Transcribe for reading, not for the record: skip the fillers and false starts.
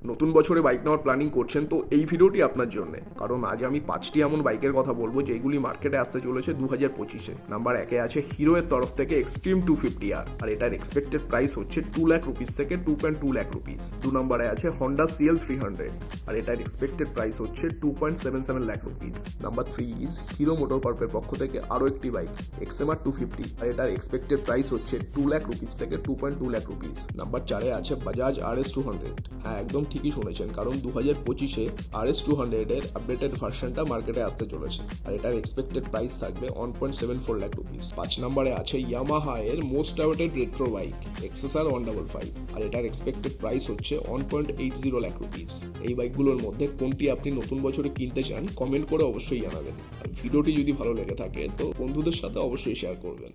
নতুন বছরে বাইক নেওয়ার প্ল্যানিং করছেন তো এই ভিডিওটি আপনার জন্য, কারণ আজ আমি 5টি এমন বাইকের কথা বলবো যেগুলি মার্কেটে আসতে চলেছে 2025-এ। নাম্বার 1-এ আছে হিরো এর তরফ থেকে এক্সট্রিম 250R, আর এটার এক্সপেক্টেড প্রাইস হচ্ছে 2 লাখ রুপিস থেকে 2.2 লাখ রুপিস। 2 নম্বরে আছে হন্ডা CL 300, আর এটার এক্সপেক্টেড প্রাইস হচ্ছে 2.77 lakh rupees. Number 3 is Hero motor কর্পের পক্ষ থেকে আরও একটি বাইক XMR 250, আর এটার এক্সপেক্টেড প্রাইস হচ্ছে 2 লাখ রুপিস থেকে 2.2 লাখ রুপিস। নাম্বার 4-এ আছে বাজাজ RS 200। হ্যাঁ, একদম ঠিকই শুনেছেন, কারণ 2025-এ RS 200 এর আপডেটেড ভার্সনটা মার্কেটে আসতে চলেছে, আর এটার এক্সপেক্টেড প্রাইস থাকবে 1.74 লাখ রুপিস। 5 নম্বরে আছে ইয়ামাহা এর most awaited retro bike XSR 155, আর এটার এক্সপেক্টেড প্রাইস হচ্ছে 1.80 লাখ রুপিস। এই বাইকগুলোর মধ্যে কোনটি আপনি নতুন বছরে কিনতে চান কমেন্ট করে অবশ্যই জানাবেন, আর ভিডিওটি যদি ভালো লেগে থাকে তো বন্ধুদের সাথে অবশ্যই শেয়ার করবেন।